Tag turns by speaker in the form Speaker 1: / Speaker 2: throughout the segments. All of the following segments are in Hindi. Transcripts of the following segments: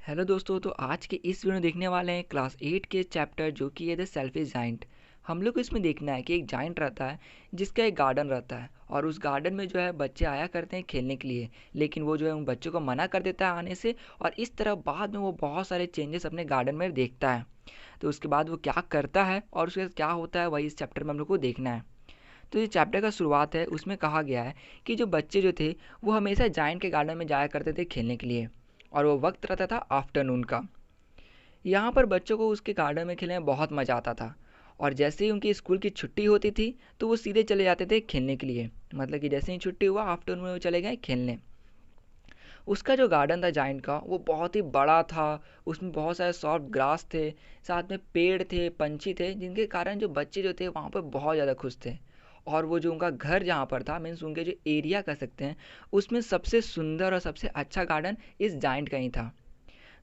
Speaker 1: हेलो दोस्तों, तो आज के इस वीडियो में देखने वाले हैं क्लास 8 के चैप्टर जो कि है द सेल्फिश जाइंट। हम लोग को इसमें देखना है कि एक जाइंट रहता है जिसका एक गार्डन रहता है और उस गार्डन में जो है बच्चे आया करते हैं खेलने के लिए, लेकिन वो जो है उन बच्चों को मना कर देता है आने से। और इस तरह बाद में वो बहुत सारे चेंजेस अपने गार्डन में देखता है। तो उसके बाद वो क्या करता है और उसके बाद क्या होता है वही इस चैप्टर में हम लोग को देखना है। तो ये चैप्टर का शुरुआत है, उसमें कहा गया है कि जो बच्चे जो थे वो हमेशा जाइंट के गार्डन में जाया करते थे खेलने के लिए, और वो वक्त रहता था आफ्टरनून का। यहाँ पर बच्चों को उसके गार्डन में खेलने में बहुत मज़ा आता था। और जैसे ही उनकी स्कूल की छुट्टी होती थी तो वो सीधे चले जाते थे खेलने के लिए। मतलब कि जैसे ही छुट्टी हुआ आफ्टरनून में वो चले गए खेलने। उसका जो गार्डन था जाइंट का वो बहुत ही बड़ा था। उसमें बहुत सारे सॉफ्ट ग्रास थे, साथ में पेड़ थे, पंछी थे, जिनके कारण जो बच्चे जो थे वहाँ पर बहुत ज़्यादा खुश थे। और वो जो उनका घर जहाँ पर था, मीन्स उनके जो एरिया कह सकते हैं, उसमें सबसे सुंदर और सबसे अच्छा गार्डन इस जाइंट का ही था।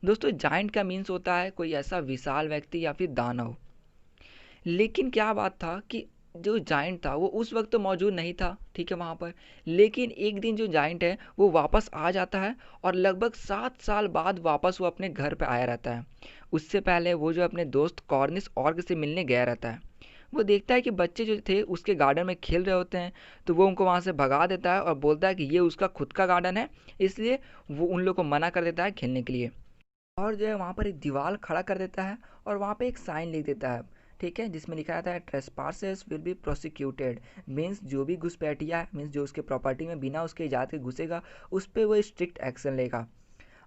Speaker 1: दोस्तों, जाइंट का मीन्स होता है कोई ऐसा विशाल व्यक्ति या फिर दानव। लेकिन क्या बात था कि जो जाइंट था वो उस वक्त तो मौजूद नहीं था, ठीक है, वहाँ पर। लेकिन एक दिन जो जाइंट है वो वापस आ जाता है और लगभग 7 साल बाद वापस वो अपने घर पे आया रहता है। उससे पहले वो जो अपने दोस्त कॉर्निस ऑर्ग से मिलने गया रहता है। वो देखता है कि बच्चे जो थे उसके गार्डन में खेल रहे होते हैं, तो वो उनको वहाँ से भगा देता है और बोलता है कि ये उसका खुद का गार्डन है, इसलिए वो उन लोग को मना कर देता है खेलने के लिए। और जो है वहाँ पर एक दीवार खड़ा कर देता है और वहाँ पे एक साइन लिख देता है, ठीक है, जिसमें लिखा रहता है ट्रेसपासेस विल बी प्रोसिक्यूटेड। मीन्स जो भी घुसपैठिया है, मीन्स जो उसके प्रॉपर्टी में बिना उसके इजाज़त के घुसेगा, उस पर वो स्ट्रिक्ट एक्शन लेगा।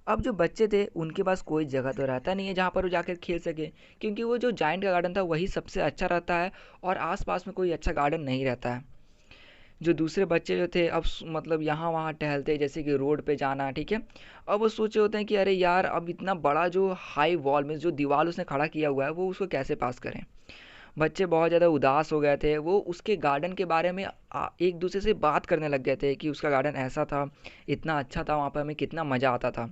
Speaker 1: अब जो बच्चे थे उनके पास कोई जगह तो रहता नहीं है जहाँ पर वो जाकर खेल सके, क्योंकि वो जो जाइंट का गार्डन था वही सबसे अच्छा रहता है और आसपास में कोई अच्छा गार्डन नहीं रहता है। जो दूसरे बच्चे जो थे अब मतलब यहाँ वहाँ टहलते, जैसे कि रोड पे जाना, ठीक है। अब वो सोचे होते हैं कि अरे यार, अब इतना बड़ा जो हाई वॉल में जो दीवार उसने खड़ा किया हुआ है वो उसको कैसे पास करें। बच्चे बहुत ज़्यादा उदास हो गए थे। वो उसके गार्डन के बारे में एक दूसरे से बात करने लग गए थे कि उसका गार्डन ऐसा था, इतना अच्छा था, वहाँ पर हमें कितना मज़ा आता था।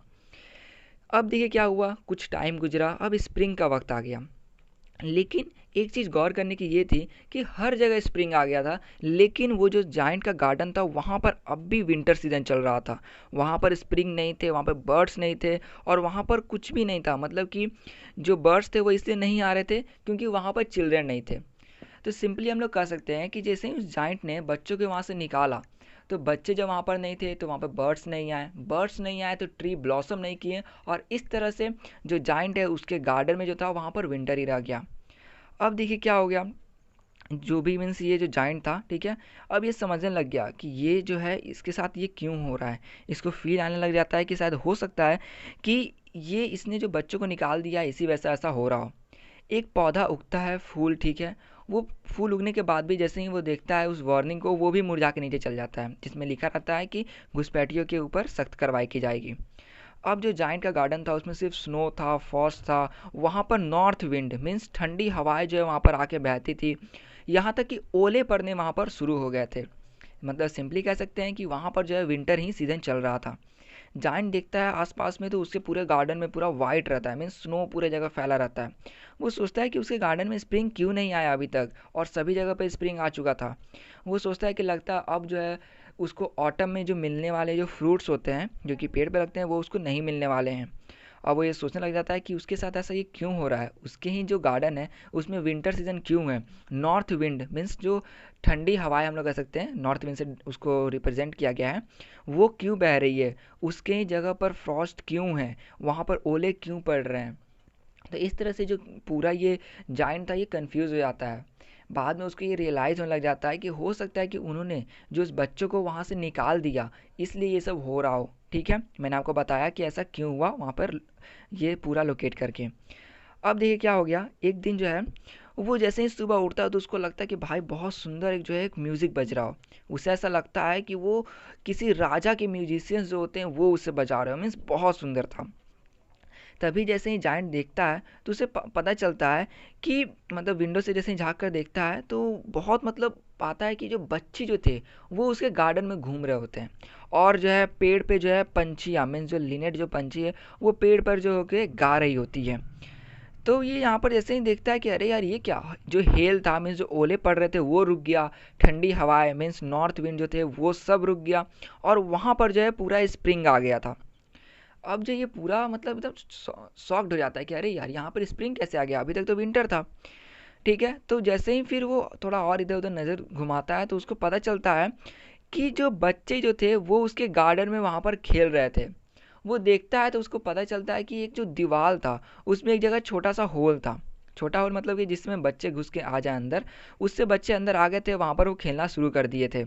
Speaker 1: अब देखिए क्या हुआ, कुछ टाइम गुजरा, अब स्प्रिंग का वक्त आ गया। लेकिन एक चीज़ गौर करने की ये थी कि हर जगह स्प्रिंग आ गया था, लेकिन वो जो जाइंट का गार्डन था वहाँ पर अब भी विंटर सीजन चल रहा था। वहाँ पर स्प्रिंग नहीं थे, वहाँ पर बर्ड्स नहीं थे, और वहाँ पर कुछ भी नहीं था। मतलब कि जो बर्ड्स थे वो इसलिए नहीं आ रहे थे क्योंकि वहाँ पर चिल्ड्रन नहीं थे। तो सिंपली हम लोग कह सकते हैं कि जैसे ही उस जाइंट ने बच्चों को वहाँ से निकाला, तो बच्चे जब वहाँ पर नहीं थे तो वहाँ पर बर्ड्स नहीं आए, बर्ड्स नहीं आए तो ट्री ब्लॉसम नहीं किए, और इस तरह से जो जाइंट है उसके गार्डन में जो था वहाँ पर विंटर ही रह गया। अब देखिए क्या हो गया, जो भी मीन्स ये जो जाइंट था, ठीक है, अब ये समझने लग गया कि ये जो है इसके साथ ये क्यों हो रहा है। इसको फील आने लग जाता है कि शायद हो सकता है कि ये इसने जो बच्चों को निकाल दिया इसी वजह से ऐसा हो रहा हो। एक पौधा उगता है, फूल, ठीक है। वो फूल उगने के बाद भी जैसे ही वो देखता है उस वार्निंग को, वो भी मुरझा के नीचे चल जाता है, जिसमें लिखा रहता है कि घुसपैठियों के ऊपर सख्त कार्रवाई की जाएगी। अब जो जाइंट का गार्डन था उसमें सिर्फ स्नो था, फॉस्ट था। वहाँ पर नॉर्थ विंड मीन्स ठंडी हवाएं जो है वहाँ पर आके बहती थी। यहाँ तक कि ओले पड़ने वहाँ पर शुरू हो गए थे। मतलब सिंपली कह सकते हैं कि वहाँ पर जो है विंटर ही सीज़न चल रहा था। जायंट देखता है आसपास में तो उसके पूरे गार्डन में पूरा वाइट रहता है, मीन्स स्नो पूरे जगह फैला रहता है। वो सोचता है कि उसके गार्डन में स्प्रिंग क्यों नहीं आया अभी तक, और सभी जगह पे स्प्रिंग आ चुका था। वो सोचता है कि लगता है अब जो है उसको ऑटम में जो मिलने वाले जो फ्रूट्स होते हैं जो कि पेड़ पे लगते हैं वो उसको नहीं मिलने वाले हैं। अब वो ये सोचने लग जाता है कि उसके साथ ऐसा ये क्यों हो रहा है, उसके ही जो गार्डन है उसमें विंटर सीजन क्यों है। नॉर्थ विंड मीन्स जो ठंडी हवाएं हम लोग कह सकते हैं, नॉर्थ विंड से उसको रिप्रेजेंट किया गया है, वो क्यों बह रही है। उसके ही जगह पर फ्रॉस्ट क्यों है, वहाँ पर ओले क्यों पड़ रहे हैं। तो इस तरह से जो पूरा ये जाइंट था ये कंफ्यूज हो जाता है। बाद में उसको ये रियलाइज़ होने लग जाता है कि हो सकता है कि उन्होंने जो उस बच्चों को वहाँ से निकाल दिया इसलिए ये सब हो रहा हो, ठीक है। मैंने आपको बताया कि ऐसा क्यों हुआ वहाँ पर, ये पूरा लोकेट करके। अब देखिए क्या हो गया, एक दिन जो है वो जैसे ही सुबह उठता है तो उसको लगता है कि भाई बहुत सुंदर एक जो है एक म्यूज़िक बज रहा हो। उसे ऐसा लगता है कि वो किसी राजा के म्यूजिशियंस जो होते हैं वो उसे बजा रहे हो, मीन्स बहुत सुंदर था। तभी जैसे ही जायंट देखता है तो उसे पता चलता है कि मतलब विंडो से जैसे ही झाँक कर देखता है तो बहुत मतलब पाता है कि जो बच्चे जो थे वो उसके गार्डन में घूम रहे होते हैं। और जो है पेड़ पे जो है पंछियाँ मीन्स जो लिनेट जो पंछी है वो पेड़ पर जो होके गा रही होती है। तो ये यहाँ पर जैसे ही देखता है कि अरे यार ये क्या, जो हेल था मीन्स जो ओले पड़ रहे थे वो रुक गया, ठंडी हवाएं मीन्स नॉर्थ विंड जो थे वो सब रुक गया, और वहाँ पर जो है पूरा स्प्रिंग आ गया था। अब जो ये पूरा मतलब एकदम शॉक्ड हो जाता है कि अरे यार, यहाँ पर स्प्रिंग कैसे आ गया, अभी तक तो विंटर था। ठीक है, तो जैसे ही फिर वो थोड़ा और इधर उधर नज़र घुमाता है तो उसको पता चलता है कि जो बच्चे जो थे वो उसके गार्डन में वहाँ पर खेल रहे थे। वो देखता है तो उसको पता चलता है कि एक जो दीवार था उसमें एक जगह छोटा सा होल था। छोटा होल मतलब कि जिसमें बच्चे घुस के आ जाए अंदर, उससे बच्चे अंदर आ गए थे, वहाँ पर वो खेलना शुरू कर दिए थे।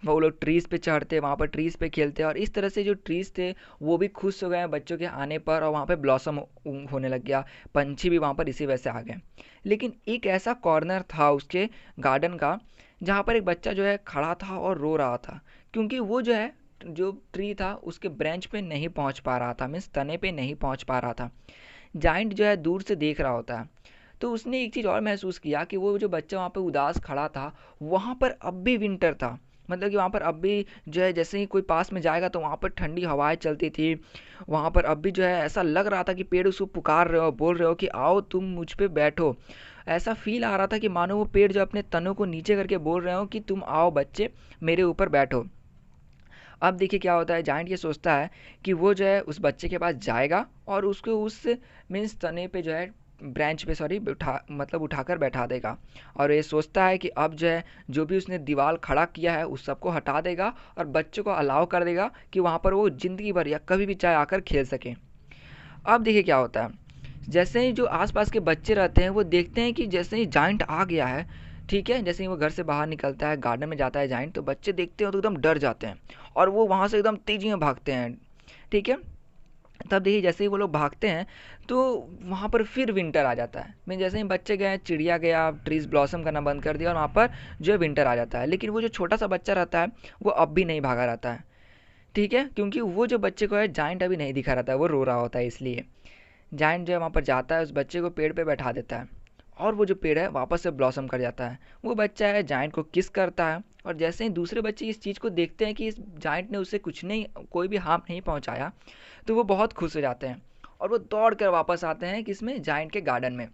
Speaker 1: वो लोग ट्रीज़ पे चढ़ते, वहाँ पर ट्रीज़ पे खेलते, और इस तरह से जो ट्रीज़ थे वो भी खुश हो गए बच्चों के आने पर, और वहाँ पे ब्लॉसम होने लग गया। पंछी भी वहाँ पर इसी वजह से आ गए। लेकिन एक ऐसा कॉर्नर था उसके गार्डन का जहाँ पर एक बच्चा जो है खड़ा था और रो रहा था, क्योंकि वो जो है जो ट्री था उसके ब्रांच पे नहीं पहुँच पा रहा था, मीन्स तने पे नहीं पहुँच पा रहा था। जाइंट जो है दूर से देख रहा होता है। तो उसने एक चीज़ और महसूस किया कि वो जो बच्चा वहाँ पे उदास खड़ा था, वहाँ पर अब भी विंटर था। मतलब कि वहाँ पर अब भी जो है जैसे ही कोई पास में जाएगा तो वहाँ पर ठंडी हवाएं चलती थी। वहाँ पर अब भी जो है ऐसा लग रहा था कि पेड़ उसको पुकार रहे हो, बोल रहे हो कि आओ तुम मुझ पे बैठो। ऐसा फील आ रहा था कि मानो वो पेड़ जो अपने तनों को नीचे करके बोल रहे हो कि तुम आओ बच्चे, मेरे ऊपर बैठो। अब देखिए क्या होता है, जाइंट ये सोचता है कि वो जो है उस बच्चे के पास जाएगा और उसको उस मीन्स तने पे जो है ब्रांच पे सॉरी उठाकर बैठा देगा। और ये सोचता है कि अब जो है जो भी उसने दीवार खड़ा किया है उस सबको हटा देगा और बच्चों को अलाउ कर देगा कि वहाँ पर वो ज़िंदगी भर या कभी भी चाहे आकर खेल सकें। अब देखिए क्या होता है, जैसे ही जो आसपास के बच्चे रहते हैं वो देखते हैं कि जैसे ही जाइंट आ गया है, ठीक है, जैसे ही वो घर से बाहर निकलता है, गार्डन में जाता है जाइंट, तो बच्चे देखते हैं तो एकदम डर जाते हैं और वो वहाँ से एकदम तेजी में भागते हैं। ठीक है, तब देखिए जैसे ही वो लोग भागते हैं तो वहाँ पर फिर विंटर आ जाता है। मैं जैसे ही बच्चे गए, चिड़िया गया, ट्रीज ब्लॉसम करना बंद कर दिया और वहाँ पर जो है विंटर आ जाता है। लेकिन वो जो छोटा सा बच्चा रहता है वो अब भी नहीं भागा रहता है। ठीक है, क्योंकि वो जो बच्चे को है जाइंट अभी नहीं दिखा रहता है, वो रो रहा होता है। इसलिए जायंट जो है वहाँ पर जाता है, उस बच्चे को पेड़ पे बैठा देता है और वो जो पेड़ है वापस से ब्लॉसम कर जाता है। वो बच्चा है जायंट को किस करता है, और जैसे ही दूसरे बच्चे इस चीज़ को देखते हैं कि इस जायंट ने उसे कुछ नहीं, कोई भी हार्म नहीं पहुँचाया, तो वो बहुत खुश हो जाते हैं और वो दौड़ कर वापस आते हैं किसमें, जायंट के गार्डन में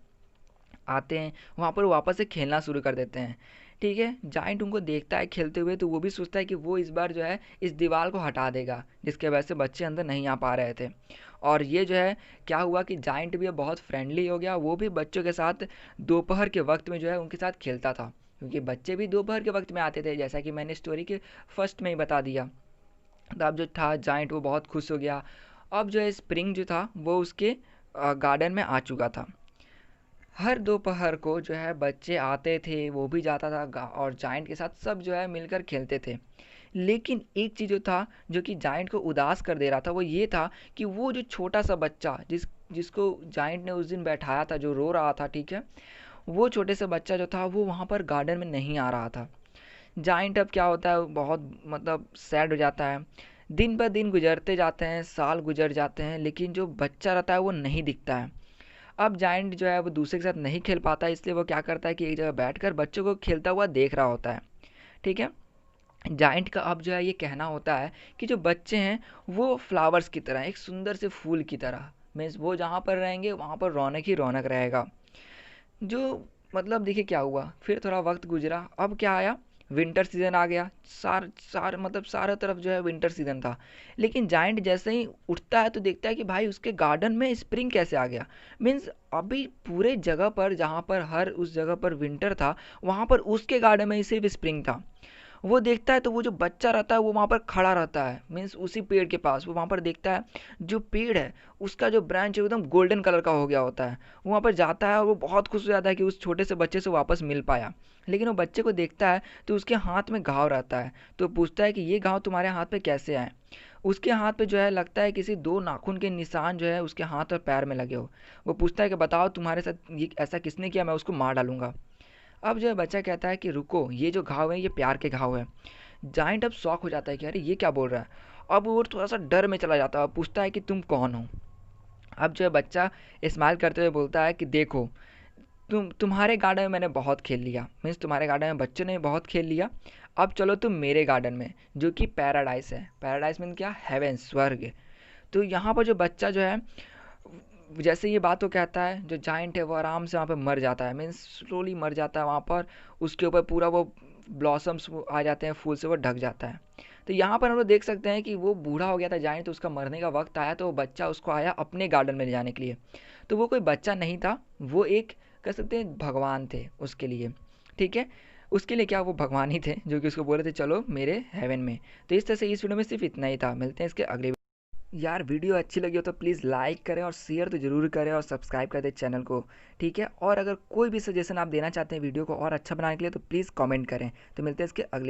Speaker 1: आते हैं। वहाँ पर वापस से खेलना शुरू कर देते हैं। ठीक है, जाइंट उनको देखता है खेलते हुए तो वो भी सोचता है कि वो इस बार जो है इस दीवार को हटा देगा जिसके वजह से बच्चे अंदर नहीं आ पा रहे थे। और ये जो है क्या हुआ कि जाइंट भी बहुत फ्रेंडली हो गया, वो भी बच्चों के साथ दोपहर के वक्त में जो है उनके साथ खेलता था, क्योंकि बच्चे भी दोपहर के वक्त में आते थे जैसा कि मैंने स्टोरी के फर्स्ट में ही बता दिया। तो अब जो था जाइंट वो बहुत खुश हो गया। अब जो है स्प्रिंग जो था वो उसके गार्डन में आ चुका था। हर दोपहर को जो है बच्चे आते थे, वो भी जाता था और जाइंट के साथ सब जो है मिलकर खेलते थे। लेकिन एक चीज़ जो था जो कि जाइंट को उदास कर दे रहा था वो ये था कि वो जो छोटा सा बच्चा जिसको जाइंट ने उस दिन बैठाया था, जो रो रहा था, ठीक है, वो छोटे से बच्चा जो था वो वहाँ पर गार्डन में नहीं आ रहा था। जाइंट अब क्या होता है, बहुत मतलब सैड हो जाता है। दिन ब दिन गुजरते जाते हैं, साल गुजर जाते हैं, लेकिन जो बच्चा रहता है वो नहीं दिखता है। अब जायंट जो है वो दूसरे के साथ नहीं खेल पाता, इसलिए वो क्या करता है कि एक जगह बैठकर बच्चों को खेलता हुआ देख रहा होता है। ठीक है, जायंट का अब जो है ये कहना होता है कि जो बच्चे हैं वो फ्लावर्स की तरह, एक सुंदर से फूल की तरह, मीन्स वो जहाँ पर रहेंगे वहाँ पर रौनक ही रौनक रहेगा। जो मतलब देखिए क्या हुआ, फिर थोड़ा वक्त गुजरा, अब क्या आया, विंटर सीजन आ गया। सार सार मतलब सारा तरफ जो है विंटर सीजन था। लेकिन जाइंट जैसे ही उठता है तो देखता है कि भाई उसके गार्डन में स्प्रिंग कैसे आ गया। मीन्स अभी पूरे जगह पर जहाँ पर हर उस जगह पर विंटर था, वहाँ पर उसके गार्डन में ही सिर्फ स्प्रिंग था। वो देखता है तो वो जो बच्चा रहता है वो वहाँ पर खड़ा रहता है, मीन्स उसी पेड़ के पास। वो वहाँ पर देखता है जो पेड़ है उसका जो ब्रांच है एकदम गोल्डन कलर का हो गया होता है। वो वहाँ पर जाता है और वो बहुत खुश हो जाता है कि उस छोटे से बच्चे से वापस मिल पाया। लेकिन वो बच्चे को देखता है तो उसके हाथ में घाव रहता है, तो पूछता है कि ये घाव तुम्हारे हाथ पे कैसे आए। उसके हाथ पे जो है लगता है किसी दो नाखून के निशान जो है उसके हाथ और पैर में लगे हो। वो पूछता है कि बताओ तुम्हारे साथ ये ऐसा किसने किया, मैं उसको मार डालूंगा। अब जो है बच्चा कहता है कि रुको, ये जो घाव है ये प्यार के घाव है। जाइंट अब शौक हो जाता है कि अरे ये क्या बोल रहा है। अब वो थोड़ा सा डर में चला जाता है, पूछता है कि तुम कौन हो। अब जो है बच्चा स्माइल करते हुए बोलता है कि देखो, तुम्हारे गार्डन में मैंने बहुत खेल लिया, मीन्स तुम्हारे गार्डन में बच्चों ने बहुत खेल लिया। अब चलो तुम मेरे गार्डन में, जो कि पैराडाइस है। पैराडाइस मीन क्या, हेवन, स्वर्ग। तो यहाँ पर जो बच्चा जो है जैसे ये बात को कहता है, जो जाइंट है वो आराम से वहाँ पे मर जाता है, मीन्स स्लोली मर जाता है वहाँ पर। उसके ऊपर पूरा वो ब्लॉसम्स आ जाते हैं, फूल से वो ढक जाता है। तो यहाँ पर हम लोग देख सकते हैं कि वो बूढ़ा हो गया था जाइंट, तो उसका मरने का वक्त आया, तो वो बच्चा उसको आया अपने गार्डन में ले जाने के लिए। तो वो कोई बच्चा नहीं था, वो एक कह सकते हैं भगवान थे उसके लिए। ठीक है, उसके लिए क्या, वो भगवान ही थे जो कि उसको बोले थे चलो मेरे हेवन में। तो इस तरह से इस वीडियो में सिर्फ इतना ही था, मिलते हैं इसके अगले। यार वीडियो अच्छी लगी हो तो प्लीज़ लाइक करें और शेयर तो ज़रूर करें और सब्सक्राइब कर दें चैनल को। ठीक है, और अगर कोई भी सजेशन आप देना चाहते हैं वीडियो को और अच्छा बनाने के लिए तो प्लीज़ कमेंट करें। तो मिलते हैं इसके अगले।